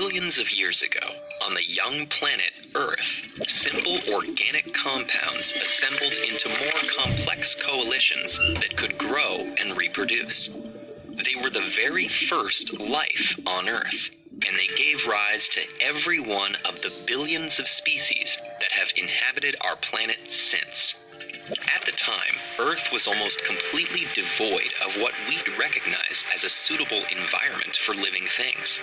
Billions of years ago, on the young planet Earth, simple organic compounds assembled into more complex coalitions that could grow and reproduce. They were the very first life on Earth, and they gave rise to every one of the billions of species that have inhabited our planet since. At the time, Earth was almost completely devoid of what we'd recognize as a suitable environment for living things.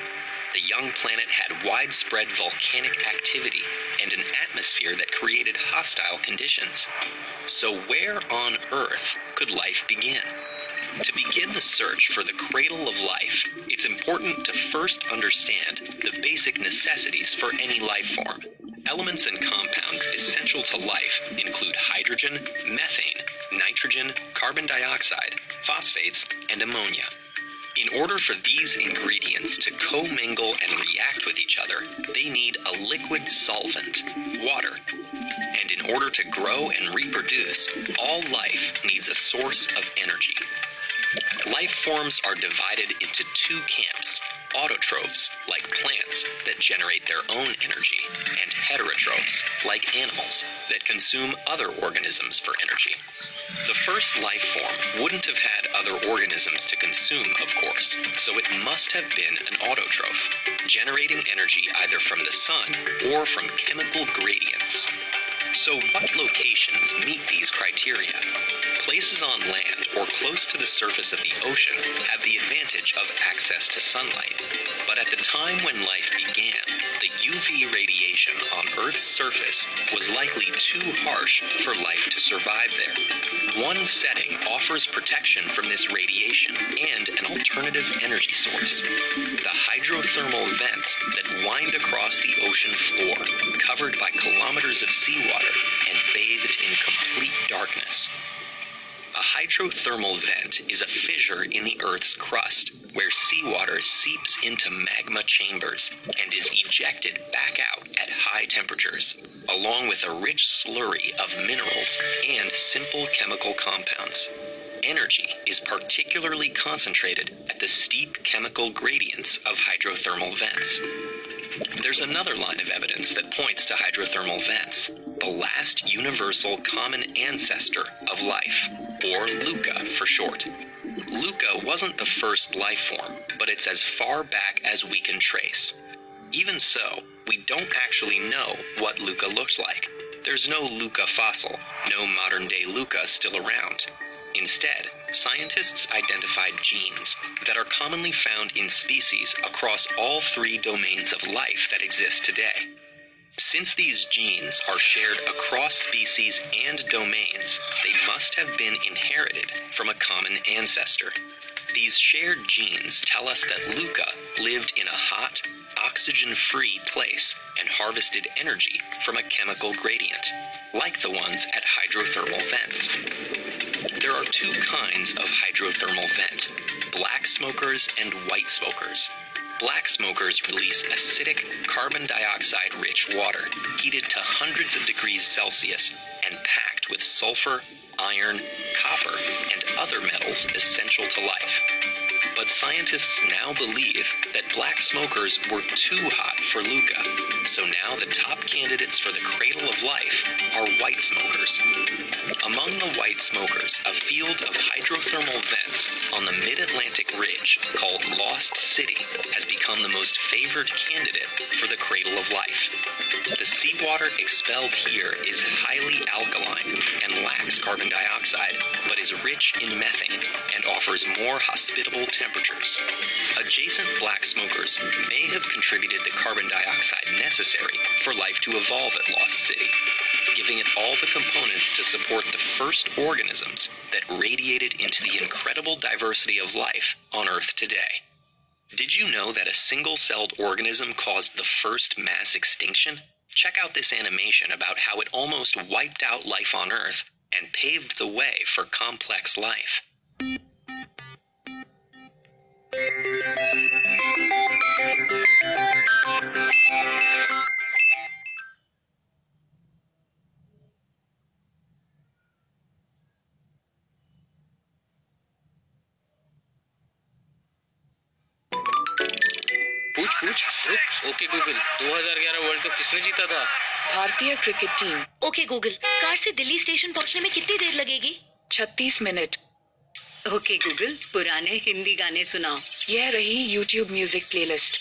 The young planet had widespread volcanic activity and an atmosphere that created hostile conditions. So where on Earth could life begin? To begin the search for the cradle of life, it's important to first understand the basic necessities for any life form. Elements and compounds essential to life include hydrogen, methane, nitrogen, carbon dioxide, phosphates, and ammonia. In order for these ingredients to commingle and react with each other, they need a liquid solvent, water. And in order to grow and reproduce, all life needs a source of energy. Life forms are divided into two camps: autotrophs, like plants, that generate their own energy, and heterotrophs, like animals, that consume other organisms for energy. The first life form wouldn't have had other organisms to consume, of course, so it must have been an autotroph, generating energy either from the sun or from chemical gradients. So what locations meet these criteria? Places on land or close to the surface of the ocean have the advantage of access to sunlight. But at the time when life began, the UV radiation on Earth's surface was likely too harsh for life to survive there. One setting offers protection from this radiation and an alternative energy source: the hydrothermal vents that wind across the ocean floor, covered by kilometers of seawater and bathed in complete darkness. A hydrothermal vent is a fissure in the Earth's crust where seawater seeps into magma chambers and is ejected back out at high temperatures, along with a rich slurry of minerals and simple chemical compounds. Energy is particularly concentrated at the steep chemical gradients of hydrothermal vents. There's another line of evidence that points to hydrothermal vents: the last universal common ancestor of life, or LUCA for short. LUCA wasn't the first life form, but it's as far back as we can trace. Even so, we don't actually know what LUCA looked like. There's no LUCA fossil, no modern-day LUCA still around. Instead, scientists identified genes that are commonly found in species across all three domains of life that exist today. Since these genes are shared across species and domains, they must have been inherited from a common ancestor. These shared genes tell us that LUCA lived in a hot, oxygen-free place and harvested energy from a chemical gradient, like the ones at hydrothermal vents. There are two kinds of hydrothermal vent: black smokers and white smokers. Black smokers release acidic, carbon dioxide-rich water, heated to hundreds of degrees Celsius and packed with sulfur, iron, copper, and other metals essential to life. But scientists now believe that black smokers were too hot for LUCA, so now the top candidates for the cradle of life are white smokers. Among the white smokers, a field of hydrothermal vents on the mid-Atlantic ridge called Lost City has become the most favored candidate for the cradle of life. The seawater expelled here is highly alkaline and lacks carbon dioxide, but is rich in methane and offers more hospitable temperatures. Adjacent black smokers may have contributed the carbon dioxide necessary for life to evolve at Lost City, giving it all the components to support the first organisms that radiated into the incredible diversity of life on Earth today. Did you know that a single-celled organism caused the first mass extinction? Check out this animation about how it almost wiped out life on Earth and paved the way for complex life. पूछ रुक। Okay Google, 2011 world cup किसने जीता था? भारतीय cricket team. Okay Google, car से Delhi station पहुंचने में कितनी देर लगेगी? 36 मिनट। ओके गूगल, पुराने हिंदी गाने सुनाओ। यह रही YouTube music playlist.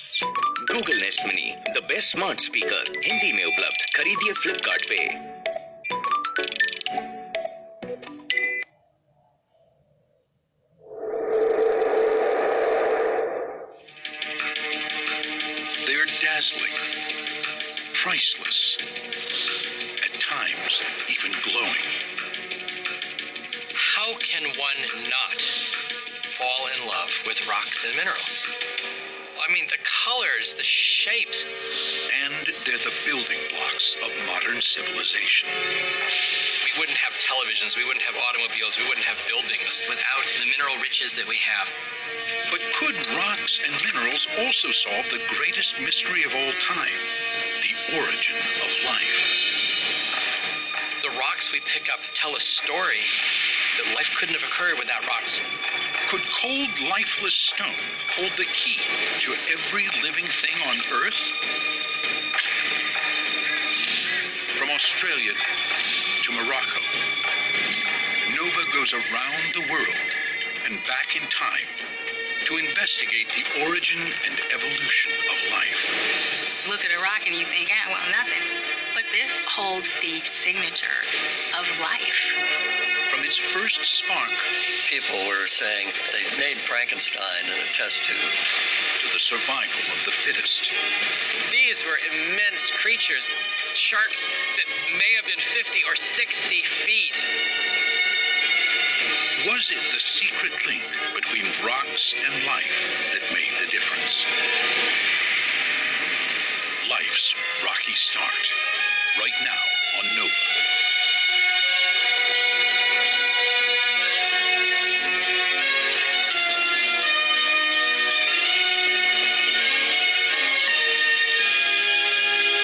Google nest mini, the best smart speaker, Hindi में उपलब्ध। खरीदिए फ्लिपकार्ट पे। They're dazzling, priceless, at times even glowing. How can one not fall in love with rocks and minerals? I mean, the colors, the shapes. And they're the building blocks of modern civilization. We wouldn't have televisions, we wouldn't have automobiles, we wouldn't have buildings without the mineral riches that we have. But could rocks and minerals also solve the greatest mystery of all time, the origin of life? The rocks we pick up tell a story that life couldn't have occurred without rocks. Could cold, lifeless stone hold the key to every living thing on Earth? From Australia to Morocco, Nova goes around the world and back in time to investigate the origin and evolution of life. Look at a rock and you think, well, nothing. But this holds the signature of life. From its first spark People were saying they made Frankenstein in a test tube. to the survival of the fittest, These were immense creatures, sharks that may have been 50 or 60 feet. was it the secret link between rocks and life that made the difference? Life's rocky start, right now